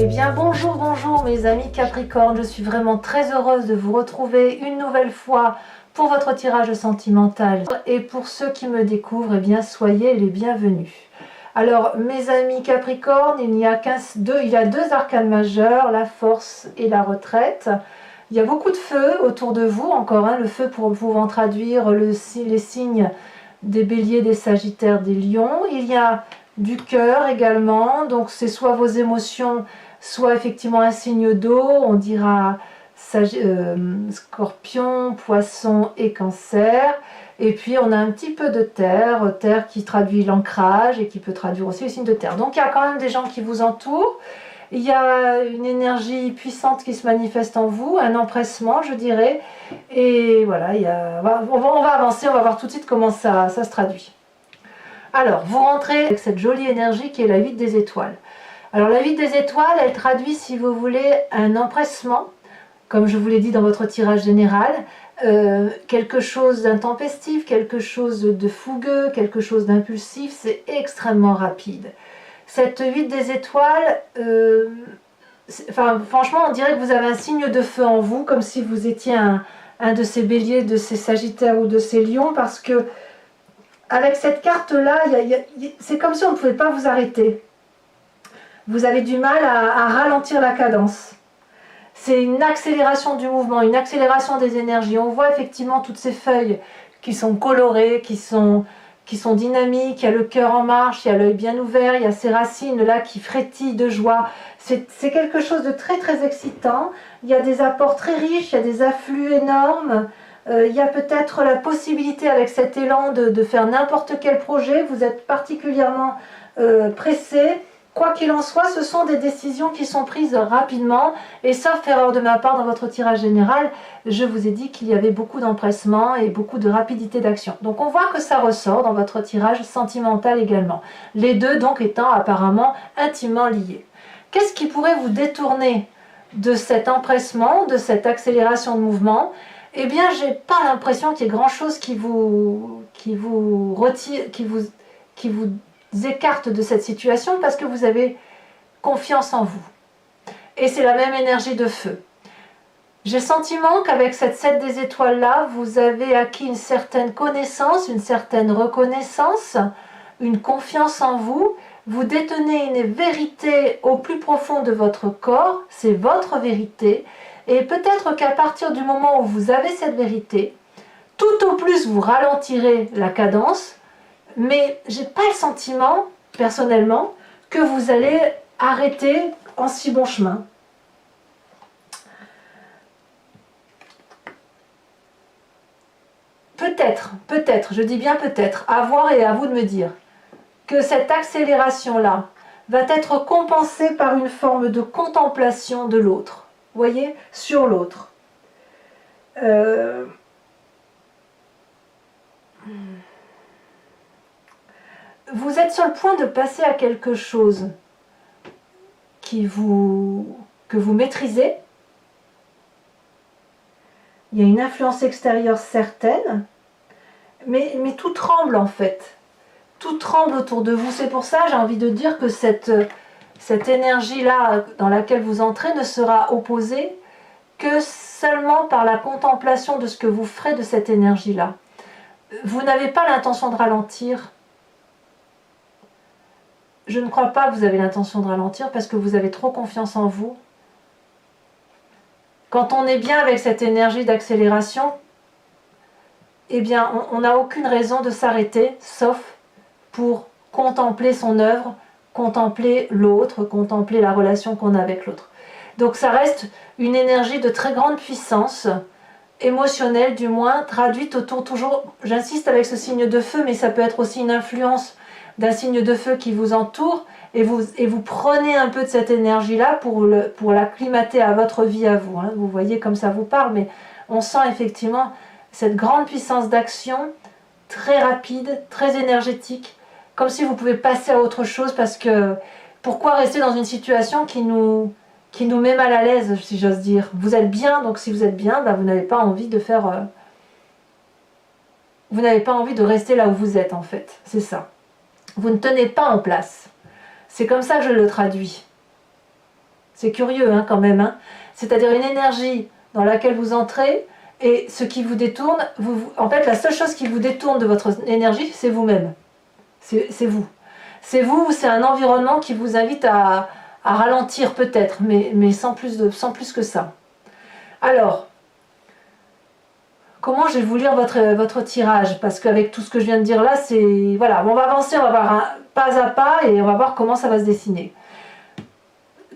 Eh bien bonjour, bonjour mes amis Capricorne, je suis vraiment très heureuse de vous retrouver une nouvelle fois pour votre tirage sentimental. Et pour ceux qui me découvrent, eh bien soyez les bienvenus. Alors mes amis Capricorne, il y a deux arcanes majeurs, la force et la retraite. Il y a beaucoup de feu autour de vous, encore le feu pour pouvant traduire les signes des béliers, des sagittaires, des lions. Il y a du cœur également, donc c'est soit vos émotions, soit effectivement un signe d'eau, on dira scorpion, poisson et cancer. Et puis on a un petit peu de terre, terre qui traduit l'ancrage et qui peut traduire aussi les signes de terre. Donc il y a quand même des gens qui vous entourent, il y a une énergie puissante qui se manifeste en vous, un empressement je dirais, et voilà, on va avancer, on va voir tout de suite comment ça se traduit. Alors, vous rentrez avec cette jolie énergie qui est la 8 des étoiles. Alors la 8 des étoiles, elle traduit, si vous voulez, un empressement, comme je vous l'ai dit dans votre tirage général, quelque chose d'intempestif, quelque chose de fougueux, quelque chose d'impulsif, c'est extrêmement rapide. Cette 8 des étoiles, franchement, on dirait que vous avez un signe de feu en vous, comme si vous étiez un de ces béliers, de ces sagittaires ou de ces lions, parce que avec cette carte-là, c'est comme si on ne pouvait pas vous arrêter. Vous avez du mal à ralentir la cadence. C'est une accélération du mouvement, une accélération des énergies. On voit effectivement toutes ces feuilles qui sont colorées, qui sont dynamiques. Il y a le cœur en marche, il y a l'œil bien ouvert, il y a ces racines là qui frétillent de joie. C'est quelque chose de très très excitant. Il y a des apports très riches, il y a des afflux énormes. Il y a peut-être la possibilité avec cet élan de faire n'importe quel projet. Vous êtes particulièrement pressé. Quoi qu'il en soit, ce sont des décisions qui sont prises rapidement. Et sauf erreur de ma part dans votre tirage général, je vous ai dit qu'il y avait beaucoup d'empressement et beaucoup de rapidité d'action. Donc on voit que ça ressort dans votre tirage sentimental également. Les deux donc étant apparemment intimement liés. Qu'est-ce qui pourrait vous détourner de cet empressement, de cette accélération de mouvement ? Eh bien, j'ai pas l'impression qu'il y ait grand-chose qui vous retire, qui vous écarte de cette situation parce que vous avez confiance en vous. Et c'est la même énergie de feu. J'ai le sentiment qu'avec cette 7 des étoiles-là, vous avez acquis une certaine connaissance, une certaine reconnaissance, une confiance en vous. Vous détenez une vérité au plus profond de votre corps, c'est votre vérité. Et peut-être qu'à partir du moment où vous avez cette vérité, tout au plus vous ralentirez la cadence, mais j'ai pas le sentiment, personnellement, que vous allez arrêter en si bon chemin. Peut-être, je dis bien peut-être, à voir et à vous de me dire, que cette accélération-là va être compensée par une forme de contemplation de l'autre. Voyez, sur l'autre. Vous êtes sur le point de passer à quelque chose que vous maîtrisez. Il y a une influence extérieure certaine, mais tout tremble en fait. Tout tremble autour de vous. C'est pour ça j'ai envie de dire que cette énergie-là dans laquelle vous entrez ne sera opposée que seulement par la contemplation de ce que vous ferez de cette énergie-là. Vous n'avez pas l'intention de ralentir. Je ne crois pas que vous avez l'intention de ralentir parce que vous avez trop confiance en vous. Quand on est bien avec cette énergie d'accélération, eh bien, on n'a aucune raison de s'arrêter, sauf pour contempler son œuvre, contempler l'autre, contempler la relation qu'on a avec l'autre. Donc ça reste une énergie de très grande puissance, émotionnelle du moins, traduite autour toujours, j'insiste avec ce signe de feu, mais ça peut être aussi une influence d'un signe de feu qui vous entoure, et vous prenez un peu de cette énergie-là pour l'acclimater à votre vie à vous. Hein. Vous voyez comme ça vous parle, mais on sent effectivement cette grande puissance d'action, très rapide, très énergétique, comme si vous pouvez passer à autre chose, parce que pourquoi rester dans une situation qui nous met mal à l'aise, si j'ose dire. Vous êtes bien, donc si vous êtes bien, vous n'avez pas envie de faire... vous n'avez pas envie de rester là où vous êtes, en fait. C'est ça. Vous ne tenez pas en place. C'est comme ça que je le traduis. C'est curieux hein, quand même. Hein. C'est-à-dire une énergie dans laquelle vous entrez et ce qui vous détourne, en fait la seule chose qui vous détourne de votre énergie, c'est vous-même. C'est vous. C'est vous ou c'est un environnement qui vous invite à ralentir peut-être, mais sans plus que ça. Alors, comment je vais vous lire votre tirage? Parce qu'avec tout ce que je viens de dire là, c'est... Voilà, on va avancer, on va voir un pas à pas et on va voir comment ça va se dessiner.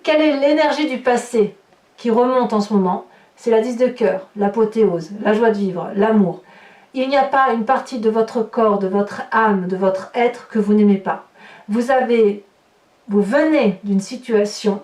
Quelle est l'énergie du passé qui remonte en ce moment? C'est la 10 de cœur, l'apothéose, la joie de vivre, l'amour. Il n'y a pas une partie de votre corps, de votre âme, de votre être que vous n'aimez pas. Vous venez d'une situation,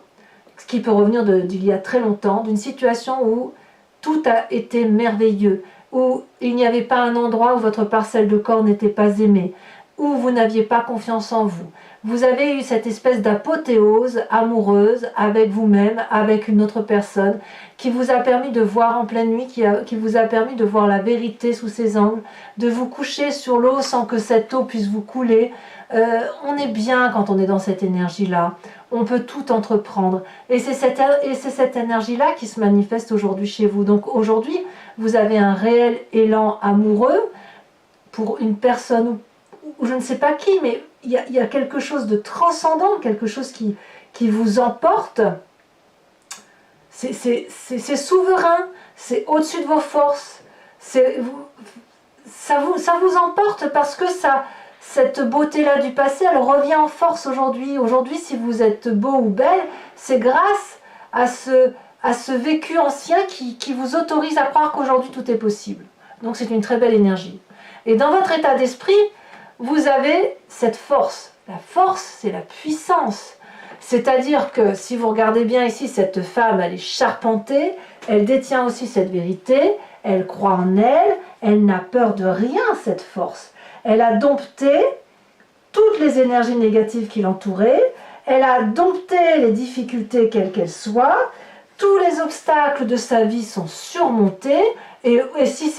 ce qui peut revenir d'il y a très longtemps, d'une situation où tout a été merveilleux, où il n'y avait pas un endroit où votre parcelle de corps n'était pas aimée, où vous n'aviez pas confiance en vous. Vous avez eu cette espèce d'apothéose amoureuse avec vous-même, avec une autre personne, qui vous a permis de voir en pleine nuit, qui vous a permis de voir la vérité sous ses angles, de vous coucher sur l'eau sans que cette eau puisse vous couler. On est bien quand on est dans cette énergie-là. On peut tout entreprendre. Et c'est cette énergie-là qui se manifeste aujourd'hui chez vous. Donc aujourd'hui, vous avez un réel élan amoureux pour une personne ou je ne sais pas qui, mais il y a quelque chose de transcendant, quelque chose qui vous emporte. C'est souverain, c'est au-dessus de vos forces. Ça vous emporte parce que cette beauté-là du passé, elle revient en force aujourd'hui. Aujourd'hui, si vous êtes beau ou belle, c'est grâce à ce vécu ancien qui vous autorise à croire qu'aujourd'hui tout est possible. Donc c'est une très belle énergie. Et dans votre état d'esprit, vous avez cette force. La force, c'est la puissance. C'est-à-dire que si vous regardez bien ici, cette femme, elle est charpentée, elle détient aussi cette vérité, elle croit en elle, elle n'a peur de rien, cette force. Elle a dompté toutes les énergies négatives qui l'entouraient, elle a dompté les difficultés quelles qu'elles soient, tous les obstacles de sa vie sont surmontés, et si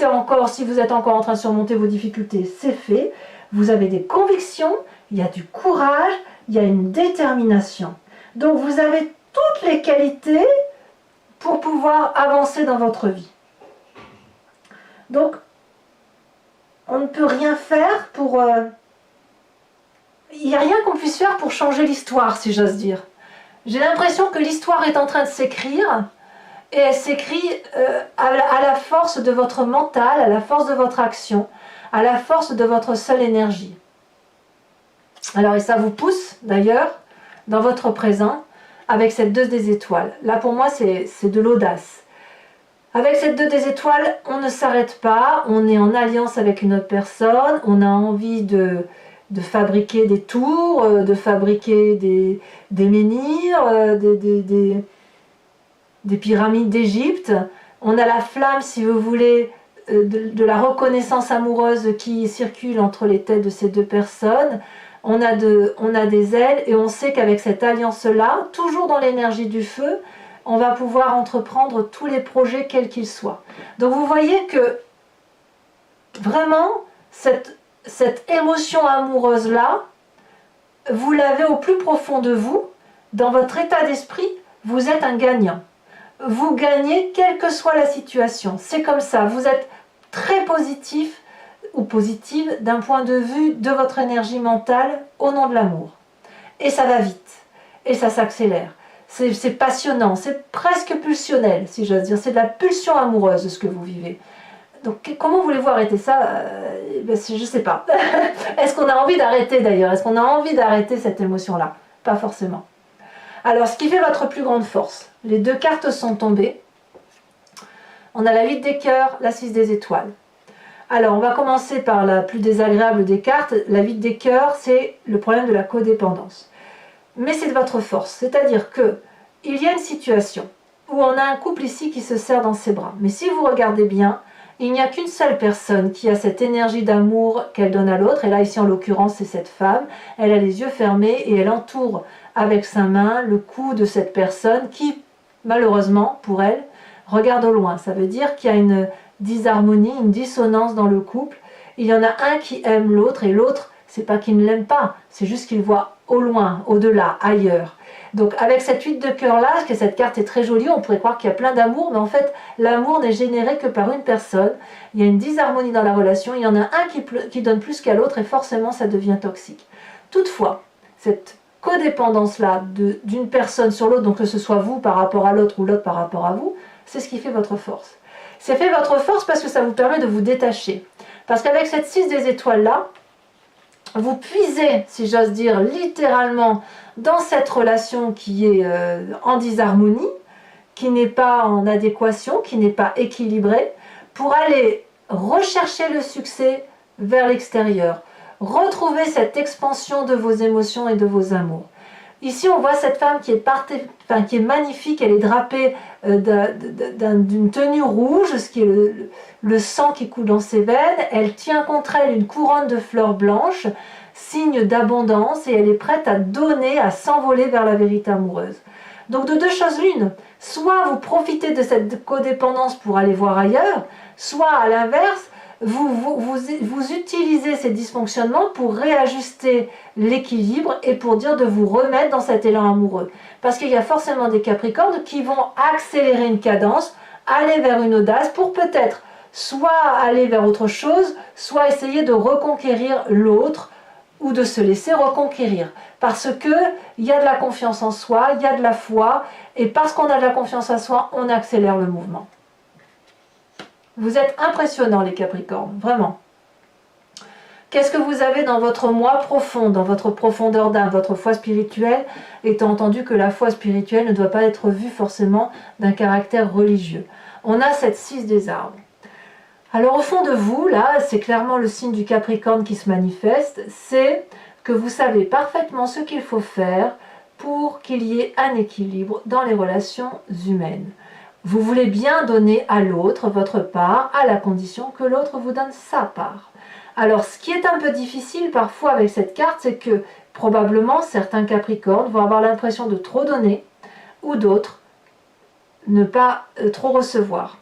vous êtes encore en train de surmonter vos difficultés, c'est fait. Vous avez des convictions, il y a du courage, il y a une détermination. Donc vous avez toutes les qualités pour pouvoir avancer dans votre vie. Donc, on ne peut rien faire pour... Il n'y a rien qu'on puisse faire pour changer l'histoire, si j'ose dire. J'ai l'impression que l'histoire est en train de s'écrire, et elle s'écrit à la force de votre mental, à la force de votre action, à la force de votre seule énergie. Alors, et ça vous pousse, d'ailleurs, dans votre présent, avec cette 2 des étoiles. Là, pour moi, c'est de l'audace. Avec cette 2 des étoiles, on ne s'arrête pas, on est en alliance avec une autre personne, on a envie de fabriquer des tours, de fabriquer des menhirs, des pyramides d'Égypte. On a la flamme, si vous voulez, de la reconnaissance amoureuse qui circule entre les têtes de ces deux personnes. On a des ailes et on sait qu'avec cette alliance-là, toujours dans l'énergie du feu, on va pouvoir entreprendre tous les projets quels qu'ils soient. Donc vous voyez que vraiment, cette émotion amoureuse-là, vous l'avez au plus profond de vous, dans votre état d'esprit, vous êtes un gagnant. Vous gagnez quelle que soit la situation. C'est comme ça, vous êtes très positif ou positive d'un point de vue de votre énergie mentale au nom de l'amour. Et ça va vite, et ça s'accélère. C'est passionnant, c'est presque pulsionnel, si j'ose dire. C'est de la pulsion amoureuse de ce que vous vivez. Donc comment voulez-vous arrêter ça? Je ne sais pas. Est-ce qu'on a envie d'arrêter d'ailleurs? Est-ce qu'on a envie d'arrêter cette émotion-là? Pas forcément. Alors, ce qui fait votre plus grande force, les deux cartes sont tombées. On a la 8 des cœurs, la 6 des étoiles. Alors, on va commencer par la plus désagréable des cartes. La 8 des cœurs, c'est le problème de la codépendance. Mais c'est de votre force. C'est-à-dire que il y a une situation où on a un couple ici qui se serre dans ses bras. Mais si vous regardez bien, il n'y a qu'une seule personne qui a cette énergie d'amour qu'elle donne à l'autre. Et là, ici, en l'occurrence, c'est cette femme. Elle a les yeux fermés et elle entoure avec sa main le cou de cette personne qui, malheureusement, pour elle, regarde au loin. Ça veut dire qu'il y a une disharmonie, une dissonance dans le couple. Il y en a un qui aime l'autre et l'autre c'est pas qu'il ne l'aime pas, c'est juste qu'il voit au loin, au-delà, ailleurs. Donc avec cette 8 de cœur là, que cette carte est très jolie, on pourrait croire qu'il y a plein d'amour, mais en fait l'amour n'est généré que par une personne. Il y a une disharmonie dans la relation, il y en a un qui donne plus qu'à l'autre et forcément ça devient toxique. Toutefois, cette codépendance là d'une personne sur l'autre, donc que ce soit vous par rapport à l'autre ou l'autre par rapport à vous, c'est ce qui fait votre force. C'est fait votre force parce que ça vous permet de vous détacher. Parce qu'avec cette 6 des étoiles là, vous puisez, si j'ose dire, littéralement dans cette relation qui est en disharmonie, qui n'est pas en adéquation, qui n'est pas équilibrée, pour aller rechercher le succès vers l'extérieur, retrouver cette expansion de vos émotions et de vos amours. Ici, on voit cette femme qui est magnifique, elle est drapée d'une tenue rouge, ce qui est le sang qui coule dans ses veines. Elle tient contre elle une couronne de fleurs blanches, signe d'abondance, et elle est prête à donner, à s'envoler vers la vérité amoureuse. Donc de deux choses l'une, soit vous profitez de cette codépendance pour aller voir ailleurs, soit à l'inverse, vous utilisez ces dysfonctionnements pour réajuster l'équilibre et pour dire de vous remettre dans cet élan amoureux. Parce qu'il y a forcément des Capricornes qui vont accélérer une cadence, aller vers une audace pour peut-être soit aller vers autre chose, soit essayer de reconquérir l'autre ou de se laisser reconquérir. Parce qu'il y a de la confiance en soi, il y a de la foi, et parce qu'on a de la confiance en soi, on accélère le mouvement. Vous êtes impressionnants les Capricornes, vraiment. Qu'est-ce que vous avez dans votre moi profond, dans votre profondeur d'âme, votre foi spirituelle, étant entendu que la foi spirituelle ne doit pas être vue forcément d'un caractère religieux. On a cette 6 des arbres. Alors au fond de vous, là, c'est clairement le signe du Capricorne qui se manifeste, c'est que vous savez parfaitement ce qu'il faut faire pour qu'il y ait un équilibre dans les relations humaines. Vous voulez bien donner à l'autre votre part, à la condition que l'autre vous donne sa part. Alors, ce qui est un peu difficile parfois avec cette carte, c'est que probablement certains Capricornes vont avoir l'impression de trop donner, ou d'autres ne pas trop recevoir.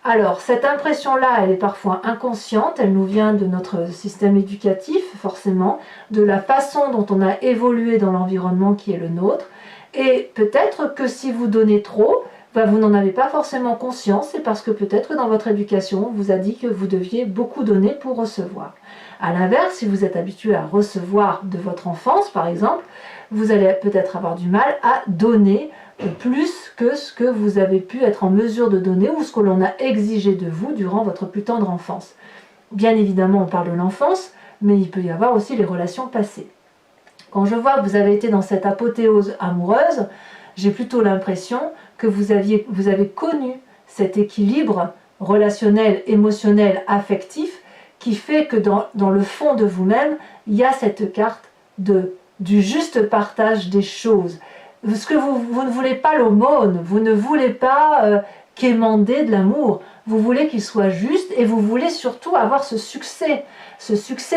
Alors, cette impression-là, elle est parfois inconsciente, elle nous vient de notre système éducatif, forcément, de la façon dont on a évolué dans l'environnement qui est le nôtre, et peut-être que si vous donnez trop, vous n'en avez pas forcément conscience, c'est parce que peut-être dans votre éducation, on vous a dit que vous deviez beaucoup donner pour recevoir. A l'inverse, si vous êtes habitué à recevoir de votre enfance, par exemple, vous allez peut-être avoir du mal à donner plus que ce que vous avez pu être en mesure de donner ou ce que l'on a exigé de vous durant votre plus tendre enfance. Bien évidemment, on parle de l'enfance, mais il peut y avoir aussi les relations passées. Quand je vois que vous avez été dans cette apothéose amoureuse, j'ai plutôt l'impression que vous avez connu cet équilibre relationnel, émotionnel, affectif, qui fait que dans le fond de vous-même, il y a cette carte du juste partage des choses. Parce que vous ne voulez pas l'aumône, vous ne voulez pas quémander de l'amour, vous voulez qu'il soit juste et vous voulez surtout avoir ce succès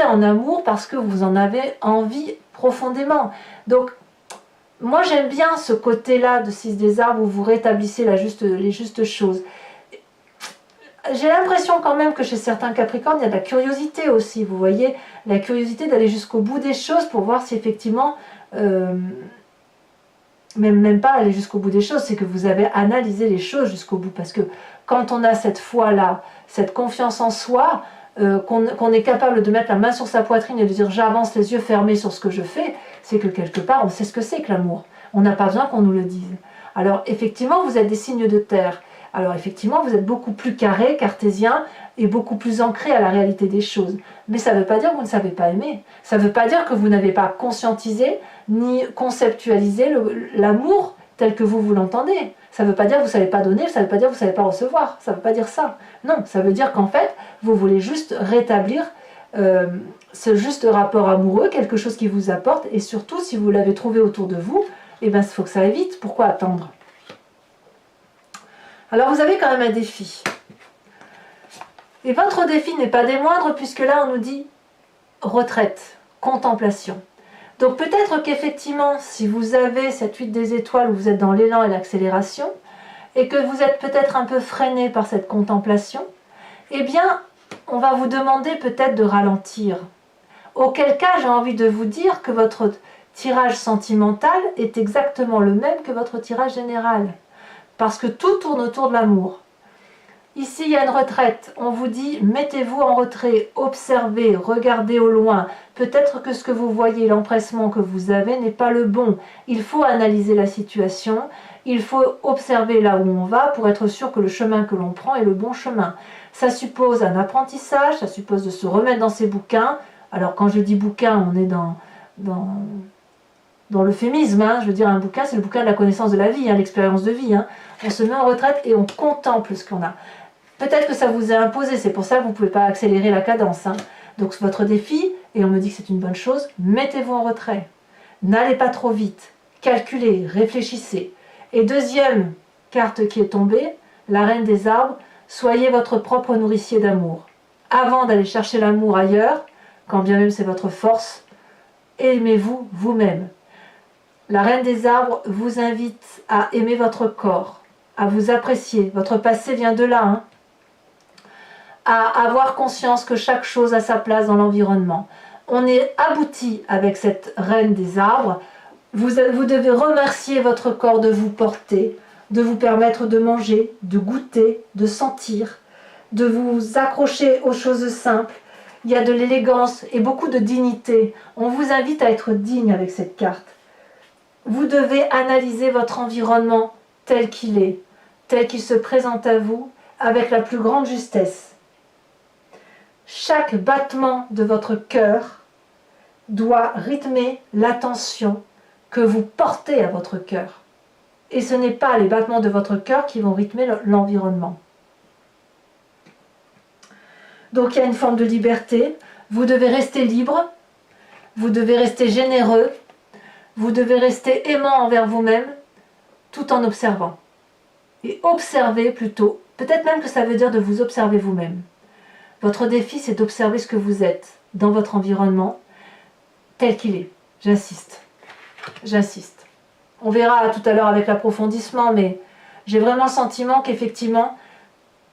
en amour parce que vous en avez envie profondément. Donc, moi j'aime bien ce côté-là de 6 des arbres où vous rétablissez les justes choses. J'ai l'impression quand même que chez certains Capricornes, il y a de la curiosité aussi, vous voyez, la curiosité d'aller jusqu'au bout des choses pour voir si effectivement, même pas aller jusqu'au bout des choses, c'est que vous avez analysé les choses jusqu'au bout, parce que quand on a cette foi-là, cette confiance en soi, qu'on est capable de mettre la main sur sa poitrine et de dire j'avance les yeux fermés sur ce que je fais, c'est que quelque part on sait ce que c'est que l'amour. On n'a pas besoin qu'on nous le dise. Alors effectivement vous êtes des signes de terre. Alors effectivement vous êtes beaucoup plus carré, cartésien et beaucoup plus ancré à la réalité des choses. Mais ça ne veut pas dire que vous ne savez pas aimer. Ça ne veut pas dire que vous n'avez pas conscientisé ni conceptualisé l'amour tel que vous l'entendez. Ça ne veut pas dire que vous ne savez pas donner, ça ne veut pas dire que vous ne savez pas recevoir. Ça ne veut pas dire ça. Non, ça veut dire qu'en fait, vous voulez juste rétablir ce juste rapport amoureux, quelque chose qui vous apporte, et surtout, si vous l'avez trouvé autour de vous, eh bien, il faut que ça aille vite. Pourquoi attendre? Alors, vous avez quand même un défi. Et votre défi n'est pas des moindres, puisque là, on nous dit retraite, contemplation. Donc peut-être qu'effectivement, si vous avez cette 8 des étoiles où vous êtes dans l'élan et l'accélération, et que vous êtes peut-être un peu freiné par cette contemplation, eh bien, on va vous demander peut-être de ralentir, Auquel cas, j'ai envie de vous dire que votre tirage sentimental est exactement le même que votre tirage général. Parce que tout tourne autour de l'amour. Ici, il y a une retraite. On vous dit, mettez-vous en retrait, observez, regardez au loin. Peut-être que ce que vous voyez, l'empressement que vous avez n'est pas le bon. Il faut analyser la situation. Il faut observer là où on va pour être sûr que le chemin que l'on prend est le bon chemin. Ça suppose un apprentissage, ça suppose de se remettre dans ses bouquins. Alors, quand je dis bouquin, on est dans l'euphémisme, hein. Je veux dire, un bouquin, c'est le bouquin de la connaissance de la vie, hein, l'expérience de vie. Hein. On se met en retraite et on contemple ce qu'on a. Peut-être que ça vous a imposé, c'est pour ça que vous ne pouvez pas accélérer la cadence. Hein. Donc votre défi, et on me dit que c'est une bonne chose, mettez-vous en retrait. N'allez pas trop vite. Calculez, réfléchissez. Et deuxième carte qui est tombée, la reine des arbres, soyez votre propre nourricier d'amour. Avant d'aller chercher l'amour ailleurs, quand bien même c'est votre force, aimez-vous vous-même. La reine des arbres vous invite à aimer votre corps, à vous apprécier. Votre passé vient de là, hein. À avoir conscience que chaque chose a sa place dans l'environnement. On est abouti avec cette reine des arbres. Vous devez remercier votre corps de vous porter, de vous permettre de manger, de goûter, de sentir, de vous accrocher aux choses simples. Il y a de l'élégance et beaucoup de dignité. On vous invite à être digne avec cette carte. Vous devez analyser votre environnement tel qu'il se présente à vous, avec la plus grande justesse. Chaque battement de votre cœur doit rythmer l'attention que vous portez à votre cœur. Et ce n'est pas les battements de votre cœur qui vont rythmer l'environnement. Donc il y a une forme de liberté. Vous devez rester libre, vous devez rester généreux, vous devez rester aimant envers vous-même, tout en observant. Et observer plutôt, peut-être même que ça veut dire de vous observer vous-même. Votre défi, c'est d'observer ce que vous êtes dans votre environnement, tel qu'il est. J'insiste. J'insiste. On verra tout à l'heure avec l'approfondissement, mais j'ai vraiment le sentiment qu'effectivement,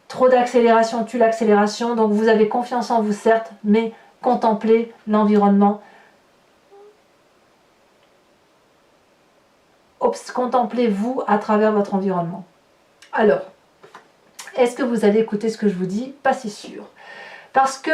trop d'accélération tue l'accélération, donc vous avez confiance en vous, certes, mais contemplez l'environnement. Contemplez-vous à travers votre environnement. Alors, est-ce que vous allez écouter ce que je vous dis? Pas si sûr. Parce que,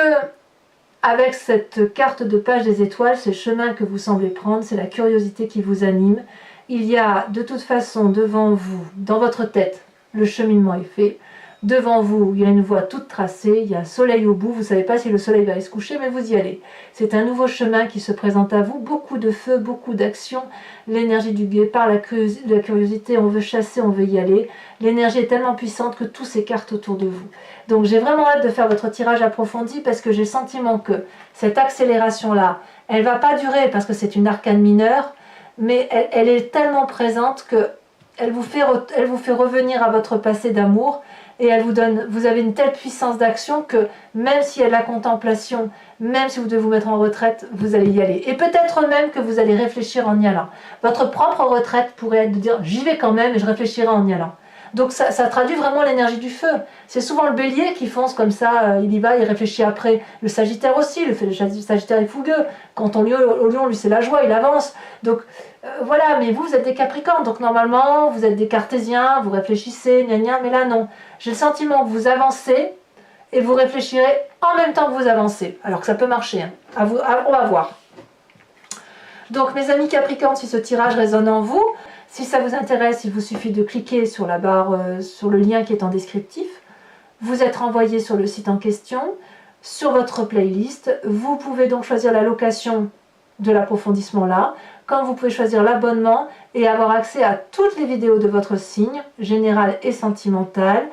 avec cette carte de page des étoiles, c'est le chemin que vous semblez prendre, c'est la curiosité qui vous anime. Il y a de toute façon devant vous, dans votre tête, le cheminement est fait. Devant vous, il y a une voie toute tracée, il y a un soleil au bout, vous ne savez pas si le soleil va aller se coucher, mais vous y allez. C'est un nouveau chemin qui se présente à vous, beaucoup de feu, beaucoup d'action, l'énergie du guépard, la curiosité, on veut chasser, on veut y aller. L'énergie est tellement puissante que tout s'écarte autour de vous. Donc j'ai vraiment hâte de faire votre tirage approfondi parce que j'ai le sentiment que cette accélération-là, elle ne va pas durer parce que c'est une arcane mineure, mais elle est tellement présente que elle vous fait revenir à votre passé d'amour. Et elle vous donne, vous avez une telle puissance d'action que même s'il y a de la contemplation, même si vous devez vous mettre en retraite, vous allez y aller. Et peut-être même que vous allez réfléchir en y allant. Votre propre retraite pourrait être de dire j'y vais quand même et je réfléchirai en y allant. Donc ça traduit vraiment l'énergie du feu. C'est souvent le bélier qui fonce comme ça, il y va, il réfléchit après. Le sagittaire aussi, le sagittaire est fougueux. Quand on au lion, lui c'est la joie, il avance. Donc voilà, mais vous êtes des capricornes, donc normalement vous êtes des cartésiens, vous réfléchissez, gna gna, mais là non. J'ai le sentiment que vous avancez et vous réfléchirez en même temps que vous avancez. Alors que ça peut marcher, hein. On va voir. Donc mes amis capricornes, si ce tirage résonne en vous, si ça vous intéresse, il vous suffit de cliquer sur la barre, sur le lien qui est en descriptif. Vous êtes renvoyé sur le site en question, sur votre playlist. Vous pouvez donc choisir la location de l'approfondissement là, comme vous pouvez choisir l'abonnement et avoir accès à toutes les vidéos de votre signe, général et sentimental,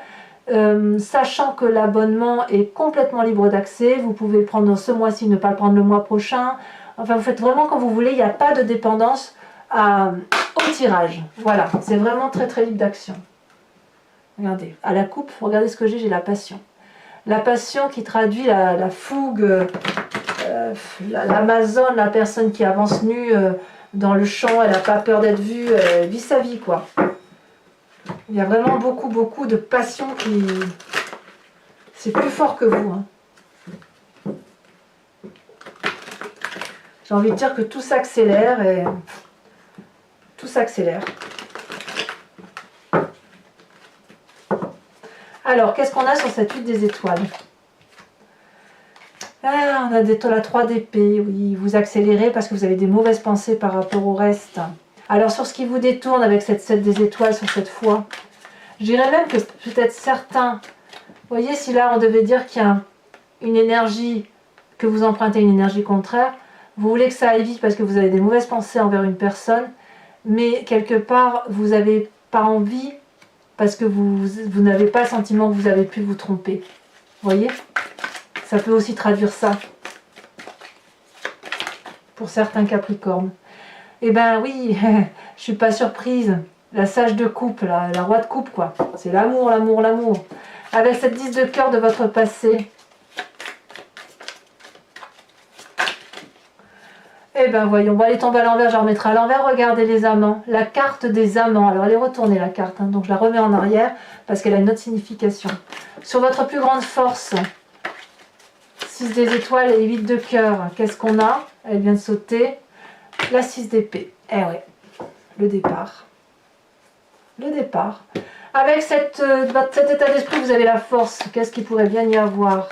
sachant que l'abonnement est complètement libre d'accès. Vous pouvez le prendre ce mois-ci, ne pas le prendre le mois prochain. Enfin, vous faites vraiment comme vous voulez, il n'y a pas de dépendance au tirage. Voilà, c'est vraiment très très libre d'action. Regardez, à la coupe, regardez ce que j'ai la passion. La passion qui traduit la fougue, l'Amazone, la personne qui avance nue dans le champ, elle n'a pas peur d'être vue, elle vit sa vie, quoi. Il y a vraiment beaucoup, beaucoup de passion qui... C'est plus fort que vous, hein. J'ai envie de dire que tout s'accélère et tout s'accélère. Alors, qu'est-ce qu'on a sur cette huile des étoiles? Ah, on a la 3 d'épée, oui, vous accélérez parce que vous avez des mauvaises pensées par rapport au reste. Alors, sur ce qui vous détourne avec cette 7 des étoiles sur cette fois, je dirais même que peut-être certains, vous voyez, si là on devait dire qu'il y a une énergie, que vous empruntez une énergie contraire, vous voulez que ça aille vite parce que vous avez des mauvaises pensées envers une personne, mais quelque part, vous n'avez pas envie parce que vous n'avez pas le sentiment que vous avez pu vous tromper. Vous voyez? Ça peut aussi traduire ça pour certains Capricornes. Eh ben oui, je suis pas surprise. La sage de coupe, la roi de coupe, quoi. C'est l'amour, l'amour, l'amour. Avec cette 10 de cœur de votre passé. Eh ben voyons, bon, elle est tombée à l'envers, je la remettrai à l'envers. Regardez les amants, la carte des amants. Alors elle est retournée la carte, hein, donc je la remets en arrière parce qu'elle a une autre signification. Sur votre plus grande force, 6 des étoiles et 8 de cœur, qu'est-ce qu'on a? Elle vient de sauter. La 6 d'épée. Eh ouais, le départ. Le départ. Avec cet état d'esprit, vous avez la force. Qu'est-ce qu'il pourrait bien y avoir?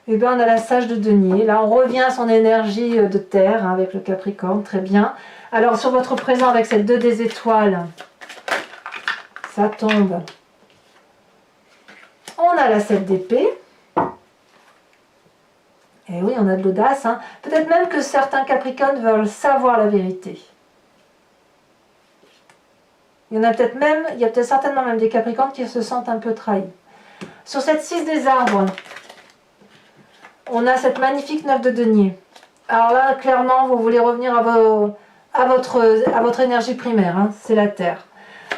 Eh bien, on a la sage de denier. Là, on revient à son énergie de terre, hein, avec le Capricorne. Très bien. Alors, sur votre présent, avec cette 2 des étoiles, ça tombe. On a la 7 d'épée. Et oui, on a de l'audace. Hein. Peut-être même que certains Capricornes veulent savoir la vérité. Il y a peut-être certainement même des Capricornes qui se sentent un peu trahis. Sur cette 6 des arbres, on a cette magnifique 9 de denier. Alors là, clairement, vous voulez revenir à votre énergie primaire, hein, c'est la terre.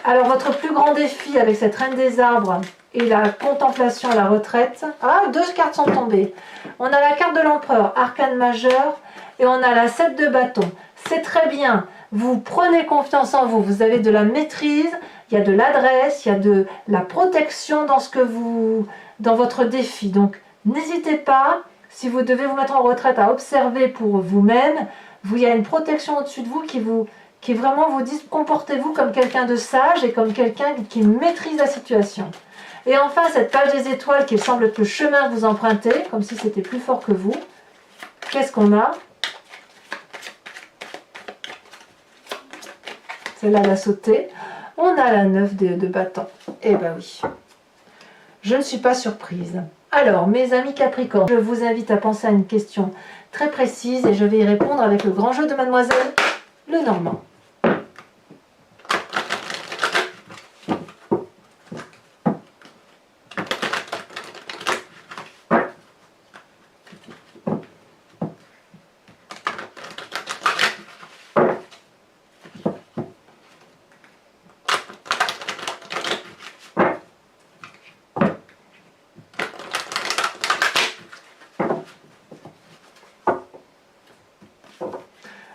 Alors, votre plus grand défi avec cette reine des arbres et la contemplation, la retraite. Ah, 2 cartes sont tombées. On a la carte de l'empereur, arcane majeur, et on a la 7 de bâton. C'est très bien. Vous prenez confiance en vous. Vous avez de la maîtrise, il y a de l'adresse, il y a de la protection dans votre défi. Donc, n'hésitez pas. Si vous devez vous mettre en retraite, à observer pour vous-même, il y a une protection au-dessus de vous qui vraiment vous dit comportez-vous comme quelqu'un de sage et comme quelqu'un qui maîtrise la situation. Et enfin, cette page des étoiles qui semble être le chemin que vous empruntez, comme si c'était plus fort que vous. Qu'est-ce qu'on a? Celle-là, elle a sauté. On a la 9 de bâton. Eh ben oui. Je ne suis pas surprise. Alors, mes amis Capricorne, je vous invite à penser à une question très précise et je vais y répondre avec le grand jeu de Mademoiselle Lenormand.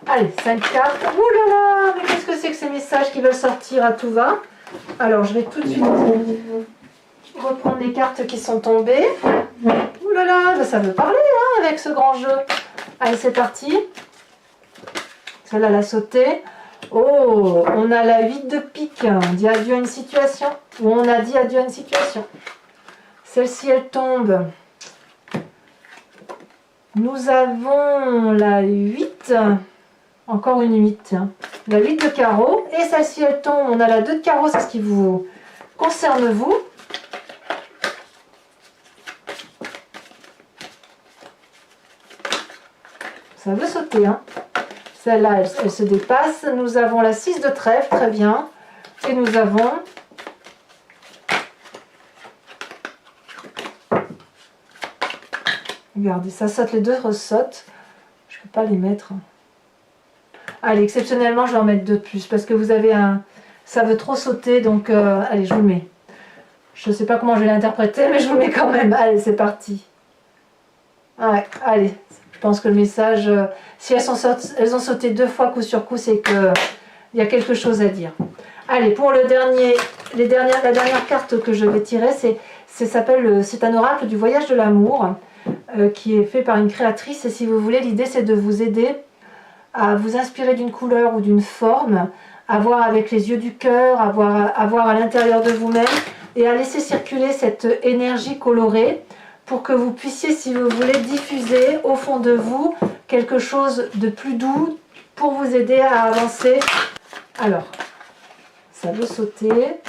Allez, 5 cartes. Ouh là là, mais qu'est-ce que c'est que ces messages qui veulent sortir à tout va? Alors, je vais tout de suite reprendre les cartes qui sont tombées. Ouh là là, ça veut parler hein, avec ce grand jeu. Allez, c'est parti. Celle-là, elle a sauté. Oh, on a la 8 de pique. On dit adieu à une situation. Ou on a dit adieu à une situation. Celle-ci, elle tombe. Nous avons la 8. Encore une 8. La 8 de carreau. Et celle-ci, elle tombe. On a la 2 de carreau. C'est ce qui vous concerne, vous. Ça veut sauter. Hein. Celle-là, elle se dépasse. Nous avons la 6 de trèfle. Très bien. Et nous avons... Regardez, ça saute. Les deux ressautent. Je ne peux pas les mettre. Allez, exceptionnellement, je vais en mettre 2 de plus parce que vous avez un... Ça veut trop sauter, donc allez, je vous le mets. Je ne sais pas comment je vais l'interpréter, mais je vous le mets quand même. Allez, c'est parti. Ouais, allez. Je pense que le message... si elles ont sauté 2 fois coup sur coup, c'est qu'il y a quelque chose à dire. Allez, pour la dernière carte que je vais tirer, c'est un oracle du voyage de l'amour qui est fait par une créatrice. Et si vous voulez, l'idée c'est de vous aider à vous inspirer d'une couleur ou d'une forme, à voir avec les yeux du cœur, à voir à l'intérieur de vous-même et à laisser circuler cette énergie colorée pour que vous puissiez, si vous voulez, diffuser au fond de vous quelque chose de plus doux pour vous aider à avancer. Alors, ça veut sauter.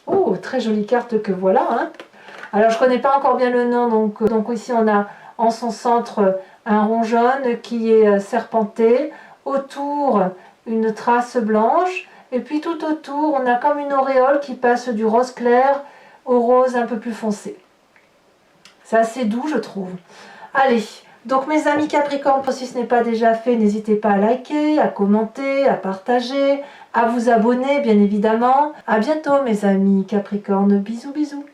Oh, très jolie carte que voilà. Hein. Alors, je ne connais pas encore bien le nom, donc ici on a en son centre un rond jaune qui est serpenté. Autour, une trace blanche. Et puis tout autour, on a comme une auréole qui passe du rose clair au rose un peu plus foncé. C'est assez doux, je trouve. Allez, donc mes amis Capricorne, si ce n'est pas déjà fait, n'hésitez pas à liker, à commenter, à partager, à vous abonner, bien évidemment. À bientôt, mes amis Capricorne. Bisous, bisous.